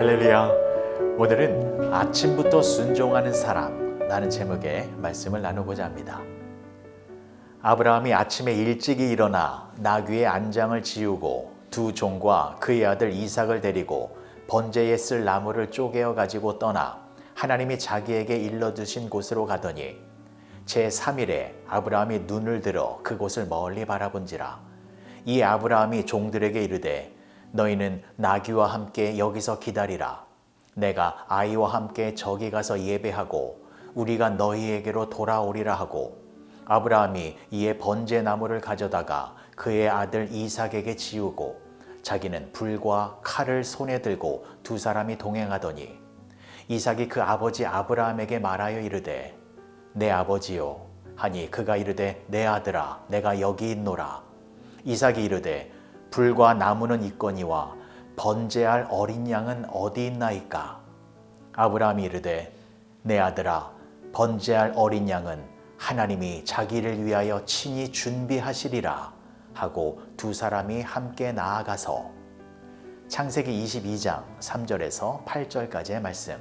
할렐루야. 오늘은 아침부터 순종하는 사람라는 제목의 말씀을 나누고자 합니다. 아브라함이 아침에 일찍이 일어나 나귀의 안장을 지우고 두 종과 그의 아들 이삭을 데리고 번제에 쓸 나무를 쪼개어 가지고 떠나 하나님이 자기에게 일러주신 곳으로 가더니 제3일에 아브라함이 눈을 들어 그곳을 멀리 바라본지라. 이 아브라함이 종들에게 이르되 너희는 나귀와 함께 여기서 기다리라. 내가 아이와 함께 저기 가서 예배하고 우리가 너희에게로 돌아오리라 하고, 아브라함이 이에 번제나무를 가져다가 그의 아들 이삭에게 지우고 자기는 불과 칼을 손에 들고 두 사람이 동행하더니 이삭이 그 아버지 아브라함에게 말하여 이르되 내 아버지요 하니 그가 이르되 내 아들아 내가 여기 있노라. 이삭이 이르되 불과 나무는 있거니와 번제할 어린 양은 어디 있나이까? 아브라함이 이르되 내 아들아 번제할 어린 양은 하나님이 자기를 위하여 친히 준비하시리라 하고 두 사람이 함께 나아가서. 창세기 22장 3절에서 8절까지의 말씀.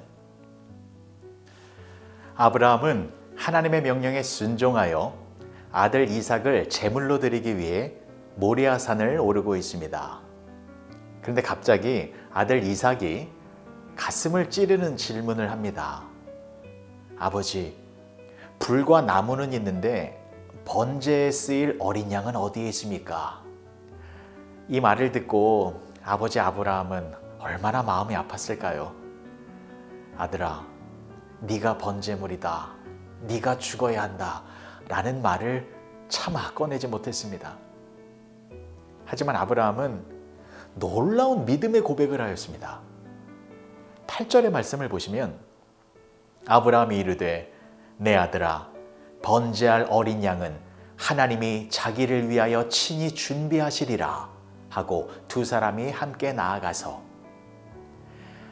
아브라함은 하나님의 명령에 순종하여 아들 이삭을 제물로 드리기 위해 모리아산을 오르고 있습니다. 그런데 갑자기 아들 이삭이 가슴을 찌르는 질문을 합니다. 아버지, 불과 나무는 있는데 번제에 쓰일 어린 양은 어디에 있습니까? 이 말을 듣고 아버지 아브라함은 얼마나 마음이 아팠을까요? 아들아, 네가 번제물이다. 네가 죽어야 한다. 라는 말을 차마 꺼내지 못했습니다. 하지만 아브라함은 놀라운 믿음의 고백을 하였습니다. 8절의 말씀을 보시면 아브라함이 이르되 내 아들아 번제할 어린 양은 하나님이 자기를 위하여 친히 준비하시리라 하고 두 사람이 함께 나아가서.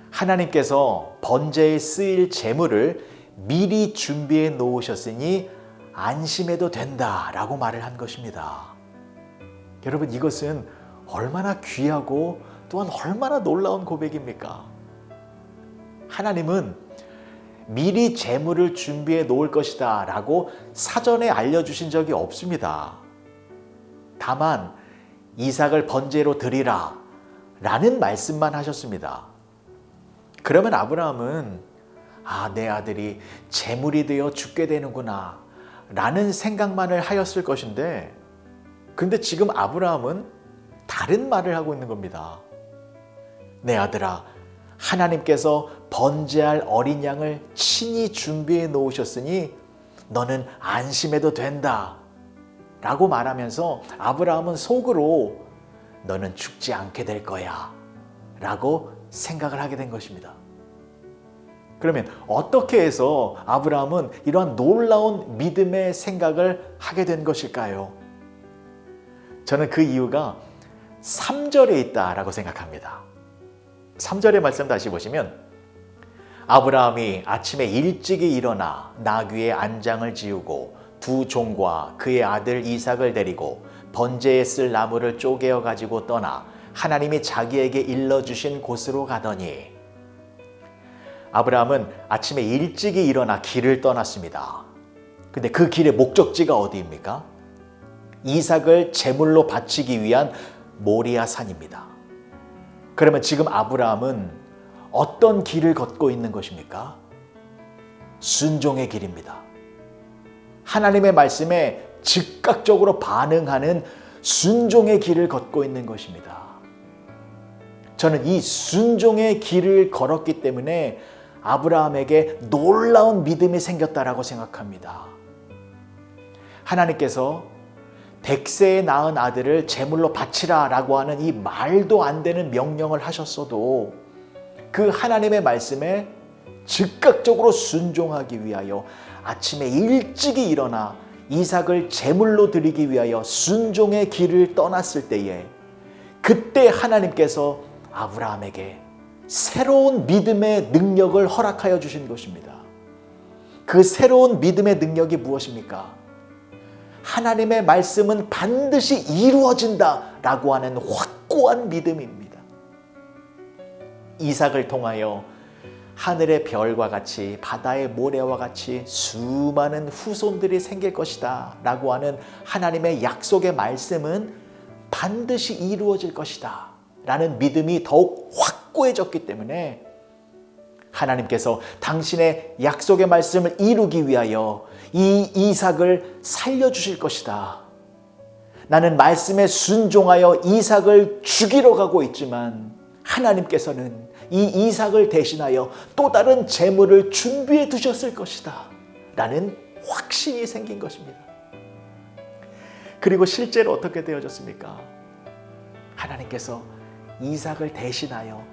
하나님께서 번제에 쓰일 제물을 미리 준비해 놓으셨으니 안심해도 된다라고 말을 한 것입니다. 여러분, 이것은 얼마나 귀하고 또한 얼마나 놀라운 고백입니까? 하나님은 미리 제물을 준비해 놓을 것이다 라고 사전에 알려주신 적이 없습니다. 다만 이삭을 번제로 드리라 라는 말씀만 하셨습니다. 그러면 아브라함은 내 아들이 제물이 되어 죽게 되는구나 라는 생각만을 하였을 것인데, 근데 지금 아브라함은 다른 말을 하고 있는 겁니다. 내 아들아, 하나님께서 번제할 어린 양을 친히 준비해 놓으셨으니 너는 안심해도 된다 라고 말하면서 아브라함은 속으로 너는 죽지 않게 될 거야 라고 생각을 하게 된 것입니다. 그러면 어떻게 해서 아브라함은 이러한 놀라운 믿음의 생각을 하게 된 것일까요? 저는 그 이유가 3절에 있다라고 생각합니다. 3절의 말씀 다시 보시면 아브라함이 아침에 일찍이 일어나 나귀의 안장을 지우고 두 종과 그의 아들 이삭을 데리고 번제에 쓸 나무를 쪼개어 가지고 떠나 하나님이 자기에게 일러주신 곳으로 가더니. 아브라함은 아침에 일찍이 일어나 길을 떠났습니다. 근데 그 길의 목적지가 어디입니까? 이삭을 제물로 바치기 위한 모리아 산입니다. 그러면 지금 아브라함은 어떤 길을 걷고 있는 것입니까? 순종의 길입니다. 하나님의 말씀에 즉각적으로 반응하는 순종의 길을 걷고 있는 것입니다. 저는 이 순종의 길을 걸었기 때문에 아브라함에게 놀라운 믿음이 생겼다라고 생각합니다. 하나님께서 100세에 낳은 아들을 제물로 바치라 라고 하는 이 말도 안 되는 명령을 하셨어도 그 하나님의 말씀에 즉각적으로 순종하기 위하여 아침에 일찍이 일어나 이삭을 제물로 드리기 위하여 순종의 길을 떠났을 때에, 그때 하나님께서 아브라함에게 새로운 믿음의 능력을 허락하여 주신 것입니다. 그 새로운 믿음의 능력이 무엇입니까? 하나님의 말씀은 반드시 이루어진다 라고 하는 확고한 믿음입니다. 이삭을 통하여 하늘의 별과 같이 바다의 모래와 같이 수많은 후손들이 생길 것이다 라고 하는 하나님의 약속의 말씀은 반드시 이루어질 것이다 라는 믿음이 더욱 확고해졌기 때문에 하나님께서 당신의 약속의 말씀을 이루기 위하여 이 이삭을 살려주실 것이다. 나는 말씀에 순종하여 이삭을 죽이러 가고 있지만 하나님께서는 이 이삭을 대신하여 또 다른 재물을 준비해 두셨을 것이다 라는 확신이 생긴 것입니다. 그리고 실제로 어떻게 되어졌습니까? 하나님께서 이삭을 대신하여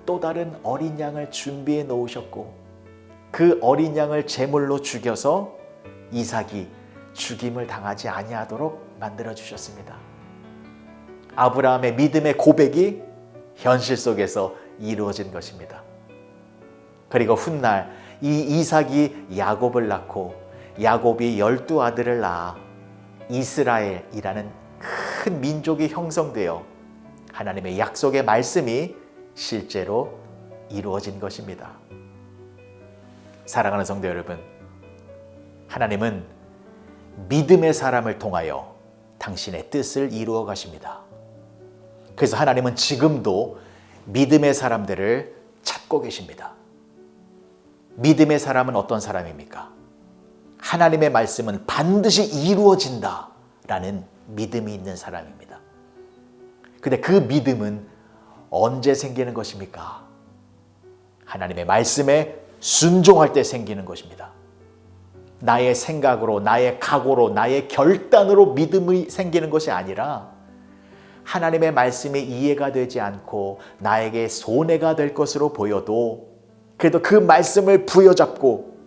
또 다른 어린 양을 준비해 놓으셨고 그 어린 양을 제물로 죽여서 이삭이 죽임을 당하지 아니하도록 만들어 주셨습니다. 아브라함의 믿음의 고백이 현실 속에서 이루어진 것입니다. 그리고 훗날 이 이삭이 야곱을 낳고 야곱이 12아들을 낳아 이스라엘이라는 큰 민족이 형성되어 하나님의 약속의 말씀이 실제로 이루어진 것입니다. 사랑하는 성도 여러분, 하나님은 믿음의 사람을 통하여 당신의 뜻을 이루어 가십니다. 그래서 하나님은 지금도 믿음의 사람들을 찾고 계십니다. 믿음의 사람은 어떤 사람입니까? 하나님의 말씀은 반드시 이루어진다 라는 믿음이 있는 사람입니다. 근데 그 믿음은 언제 생기는 것입니까? 하나님의 말씀에 순종할 때 생기는 것입니다. 나의 생각으로, 나의 각오로, 나의 결단으로 믿음이 생기는 것이 아니라 하나님의 말씀이 이해가 되지 않고 나에게 손해가 될 것으로 보여도 그래도 그 말씀을 부여잡고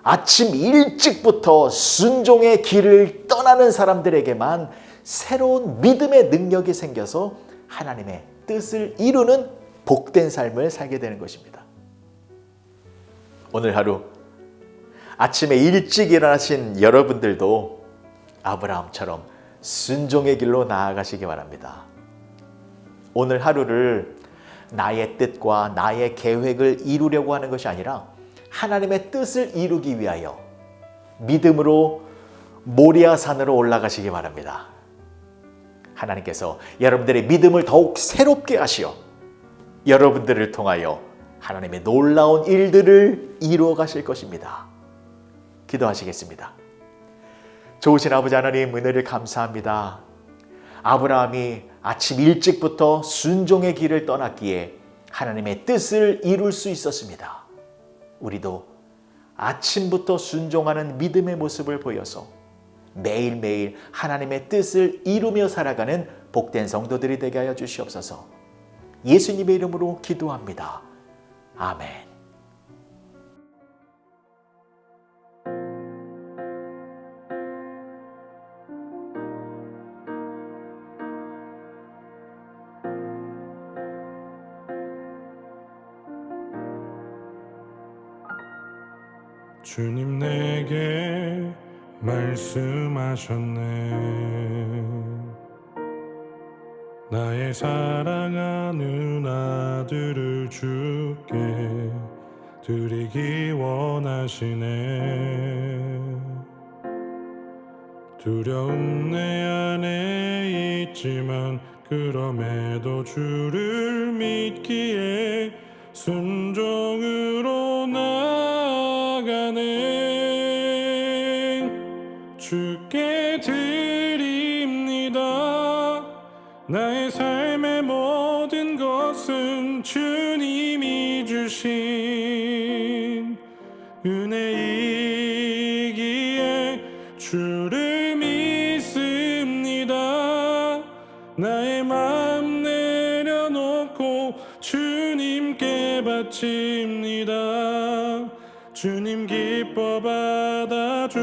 아침 일찍부터 순종의 길을 떠나는 사람들에게만 새로운 믿음의 능력이 생겨서 하나님의 뜻을 이루는 복된 삶을 살게 되는 것입니다. 오늘 하루 아침에 일찍 일어나신 여러분들도 아브라함처럼 순종의 길로 나아가시기 바랍니다. 오늘 하루를 나의 뜻과 나의 계획을 이루려고 하는 것이 아니라 하나님의 뜻을 이루기 위하여 믿음으로 모리아 산으로 올라가시기 바랍니다. 하나님께서 여러분들의 믿음을 더욱 새롭게 하시어 여러분들을 통하여 하나님의 놀라운 일들을 이루어 가실 것입니다. 기도하시겠습니다. 좋으신 아버지 하나님, 은혜를 감사합니다. 아브라함이 아침 일찍부터 순종의 길을 떠났기에 하나님의 뜻을 이룰 수 있었습니다. 우리도 아침부터 순종하는 믿음의 모습을 보여서 매일매일 하나님의 뜻을 이루며 살아가는 복된 성도들이 되게 하여 주시옵소서. 예수님의 이름으로 기도합니다. 아멘. 주님 내게 말씀하셨네. 나의 사랑하는 아들을 주께 드리기 원하시네. 두려움 내 안에 있지만 그럼에도 주를 믿기에 순종으로 나아가네. 주께 드립니다. 나의 삶의 모든 것은 주님이 주신 은혜이기에 주를 믿습니다. 나의 마음 내려놓고 주님께 바칩니다. 주님 기뻐 받아주소서.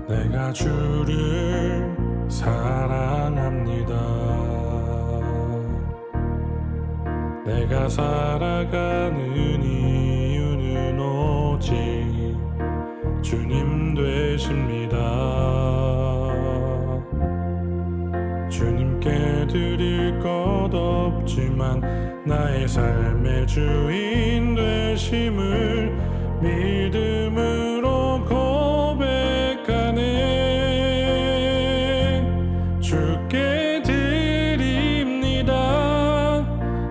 내가 주를 사랑합니다. 내가 살아가는 이유는 오직 주님 되십니다. 나의 삶의 주인 되심을 믿음으로 고백하네. 주께 드립니다.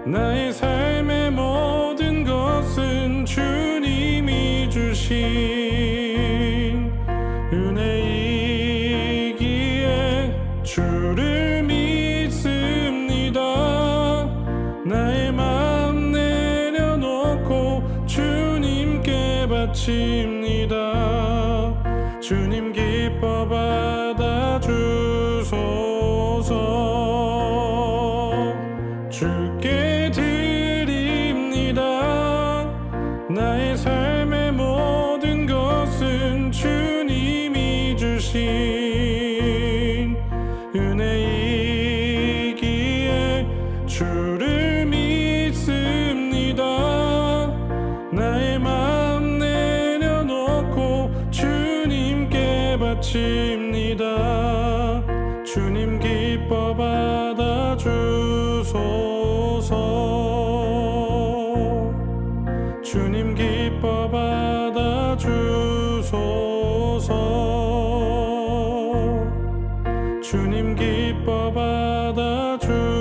나의 삶의 모든 것은 주님이 주신 은혜이기에 주를 믿습니다. 나의 마음 내려놓고 주님께 바칩니다. 주님 기뻐 받아주소서. 주께 드립니다. 나의 삶의 모든 것은 주님이 주신 은혜이기에 주를 믿습니다. 나의 마음 내려놓고 주님께 바칩니다. 주님 기뻐 받아주소서. 주님 기뻐 받아주소서. 주님 기뻐 받아주소서.